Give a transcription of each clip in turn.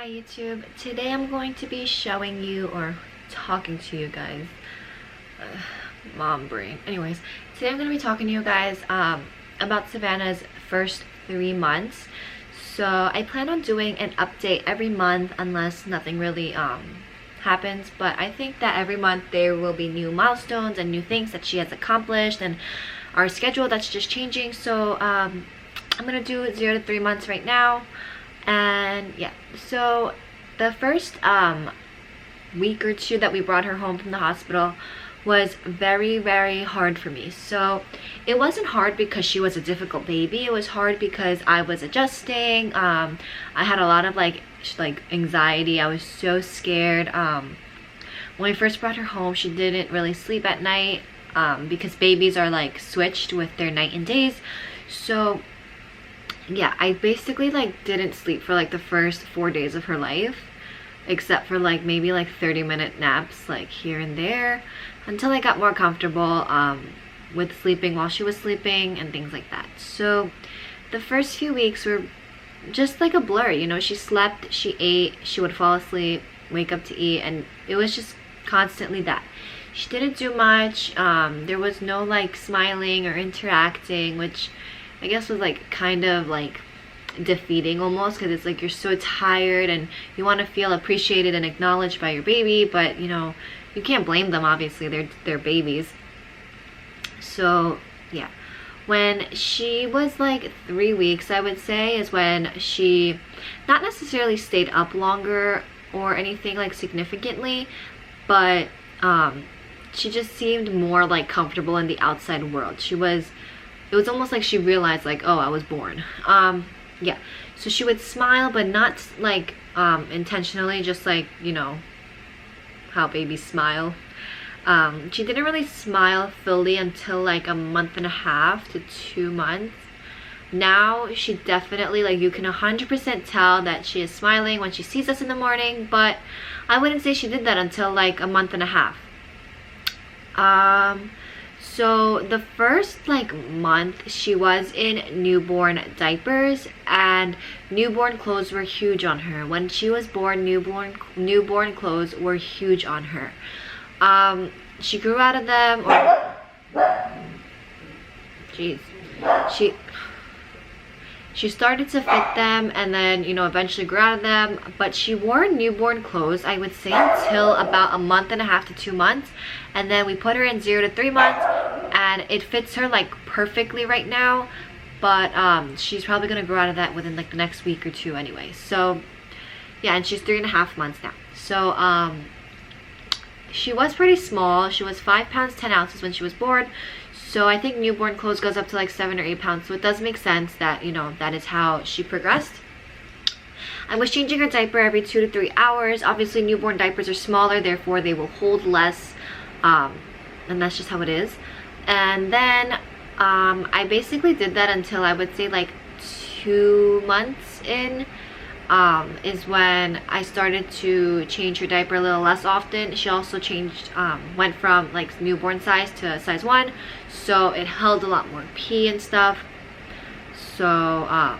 Hi YouTube, today I'm going to be showing you or talking to you guys, mom brain. Anyways, today I'm going to be talking to you guys about Savannah's first 3 months. So I plan on doing an update every month unless nothing really happens, but I think that every month there will be new milestones and new things that she has accomplished and our schedule that's just changing. So I'm going to do 0 to 3 months right now. And yeah, so the first week or two that we brought her home from the hospital was very hard for me. So it wasn't hard because she was a difficult baby. It was hard because I was adjusting. I had a lot of like anxiety. I was so scared. When we first brought her home, she didn't really sleep at night because babies are like switched with their night and days. So yeah, I basically like didn't sleep for like the first 4 days of her life, except for like maybe like 30-minute naps like here and there until I got more comfortable with sleeping while she was sleeping and things like that. So the first few weeks were just like a blur, you know. She slept, she ate, she would fall asleep, wake up to eat, and it was just constantly that. She didn't do much. There was no like smiling or interacting, which I guess was like kind of like defeating almost, because it's like you're so tired and you want to feel appreciated and acknowledged by your baby, but you know, you can't blame them, obviously they're babies. So yeah, when she was like 3 weeks, I would say, is when she not necessarily stayed up longer or anything like significantly, but she just seemed more like comfortable in the outside world. It was almost like she realized like, oh, I was born. Yeah, so she would smile, but not like intentionally, just like, you know, how babies smile. She didn't really smile fully until like a month and a half to 2 months. Now she definitely, like, you can 100% tell that she is smiling when she sees us in the morning, but I wouldn't say she did that until like a month and a half. So the first like month she was in newborn diapers, and newborn clothes were huge on her. When she was born, newborn clothes were huge on her. She grew out of them, she started to fit them, and then, you know, eventually grew out of them. But she wore newborn clothes, I would say, until about a month and a half to 2 months, and then we put her in 0 to 3 months, and it fits her like perfectly right now. But she's probably gonna grow out of that within like the next week or two anyway. So yeah, and she's 3.5 months now. So she was pretty small. She was 5 pounds 10 ounces when she was born. So I think newborn clothes goes up to like 7 or 8 pounds. So it does make sense that, you know, that is how she progressed. I was changing her diaper every 2 to 3 hours. Obviously newborn diapers are smaller, therefore they will hold less, and that's just how it is. And then I basically did that until I would say like 2 months in, is when I started to change her diaper a little less often. She also changed, went from like newborn size to size 1, so it held a lot more pee and stuff. So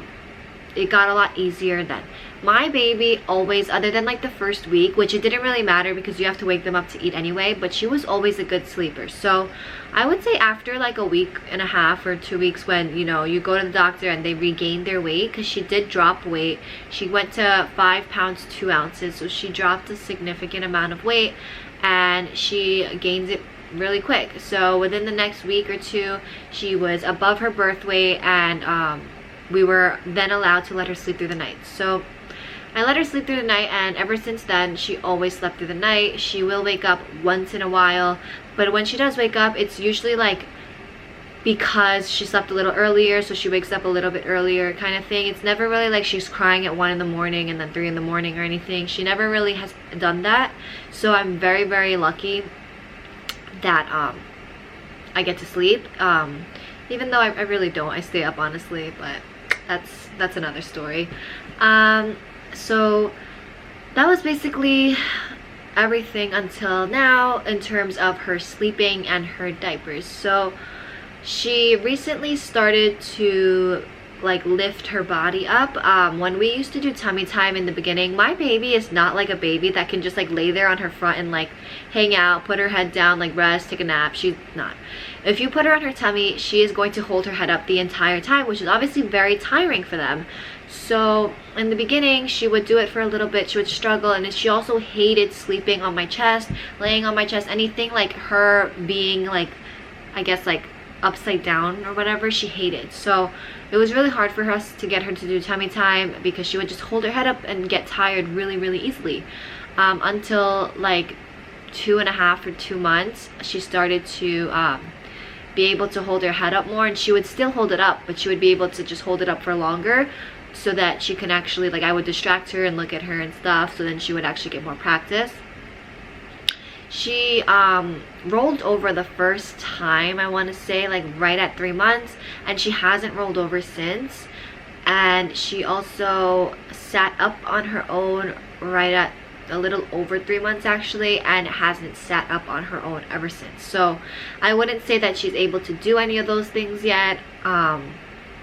it got a lot easier then. My baby always, other than like the first week, which it didn't really matter because you have to wake them up to eat anyway, but she was always a good sleeper. So I would say after like a week and a half or 2 weeks, when, you know, you go to the doctor and they regain their weight, because she did drop weight. She went to 5 pounds 2 ounces, so she dropped a significant amount of weight, and she gains it really quick. So within the next week or two, she was above her birth weight, and we were then allowed to let her sleep through the night. So I let her sleep through the night, and ever since then she always slept through the night. She will wake up once in a while, but when she does wake up, it's usually like because she slept a little earlier, so she wakes up a little bit earlier kind of thing. It's never really like she's crying at 1 in the morning and then 3 in the morning or anything. She never really has done that. So I'm very lucky that I get to sleep, even though I really don't. I stay up, honestly, but that's another story. So that was basically everything until now in terms of her sleeping and her diapers. So she recently started to like lift her body up. When we used to do tummy time in the beginning, my baby is not like a baby that can just like lay there on her front and like hang out, put her head down, like rest, take a nap. She's not. If you put her on her tummy, she is going to hold her head up the entire time, which is obviously very tiring for them. So in the beginning, she would do it for a little bit, she would struggle, and she also hated sleeping on my chest, laying on my chest, anything like her being like, I guess like upside down or whatever, she hated. So it was really hard for us to get her to do tummy time because she would just hold her head up and get tired really easily. Until like 2.5 or 2 months, she started to be able to hold her head up more, and she would still hold it up, but she would be able to just hold it up for longer so that she can actually, like, I would distract her and look at her and stuff, so then she would actually get more practice. She rolled over the first time, I want to say, like right at 3 months, and she hasn't rolled over since. And she also sat up on her own right at a little over 3 months actually, and hasn't sat up on her own ever since. So I wouldn't say that she's able to do any of those things yet.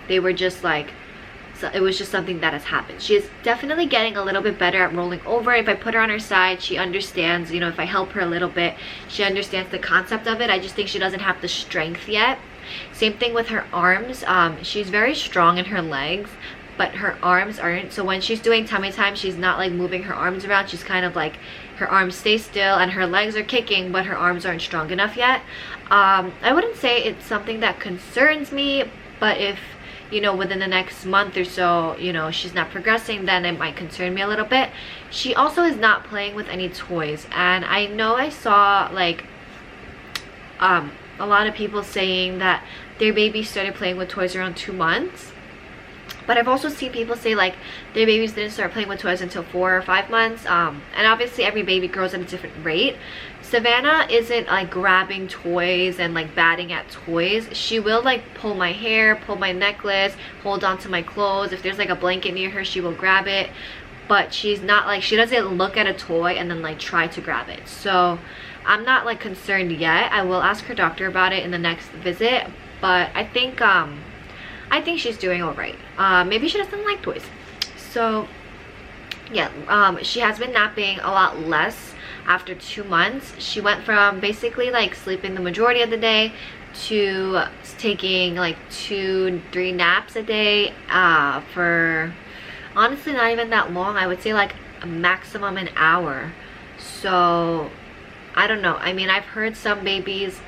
They were just like, so it was just something that has happened. She is definitely getting a little bit better at rolling over. If I put her on her side, she understands, you know, if I help her a little bit, she understands the concept of it. I just think she doesn't have the strength yet. Same thing with her arms. She's very strong in her legs, but her arms aren't. So when she's doing tummy time, she's not like moving her arms around. She's kind of like, her arms stay still and her legs are kicking, but her arms aren't strong enough yet. I wouldn't say it's something that concerns me, but if, you know, within the next month or so, you know, she's not progressing, then it might concern me a little bit. She also is not playing with any toys, and I know I saw like a lot of people saying that their baby started playing with toys around 2 months, but I've also seen people say like their babies didn't start playing with toys until 4 or 5 months. And obviously every baby grows at a different rate. Savannah isn't like grabbing toys and like batting at toys. She will like pull my hair, pull my necklace, hold on to my clothes. If there's like a blanket near her, she will grab it. But she's not like, she doesn't look at a toy and then like try to grab it. So I'm not like concerned yet. I will ask her doctor about it in the next visit, but I think she's doing all right. Maybe she doesn't like toys. So yeah, she has been napping a lot less after 2 months. She went from basically like sleeping the majority of the day to taking like 2-3 naps a day for honestly not even that long. I would say like a maximum an hour. So I don't know. I mean, I've heard some babies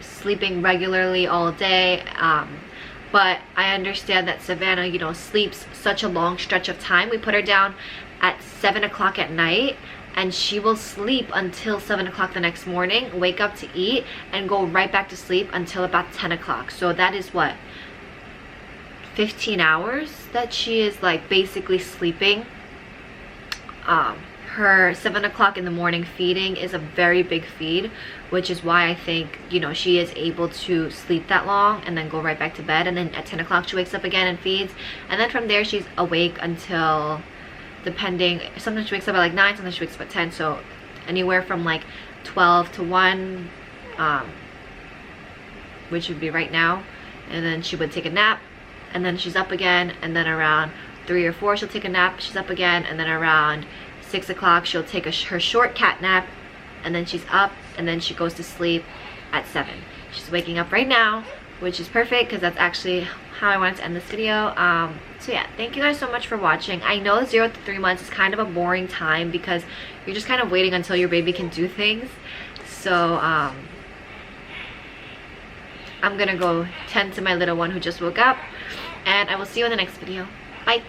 sleeping regularly all day, but I understand that Savannah, you know, sleeps such a long stretch of time. We put her down at 7 o'clock at night, and she will sleep until 7 o'clock the next morning, wake up to eat, and go right back to sleep until about 10 o'clock. So that is what, 15 hours that she is like basically sleeping. Her 7 o'clock in the morning feeding is a very big feed, which is why I think, you know, she is able to sleep that long and then go right back to bed. And then at 10 o'clock she wakes up again and feeds, and then from there she's awake until, depending, sometimes she wakes up at like 9, sometimes she wakes up at 10, so anywhere from like 12 to 1, which would be right now. And then she would take a nap, and then she's up again, and then around 3 or 4 she'll take a nap, she's up again, and then around 6 o'clock she'll take her short cat nap, and then she's up, and then she goes to sleep at 7. She's waking up right now, which is perfect because that's actually how I wanted to end this video. So yeah, thank you guys so much for watching. I know 0 to 3 months is kind of a boring time because you're just kind of waiting until your baby can do things. So I'm gonna go tend to my little one who just woke up, and I will see you in the next video. Bye.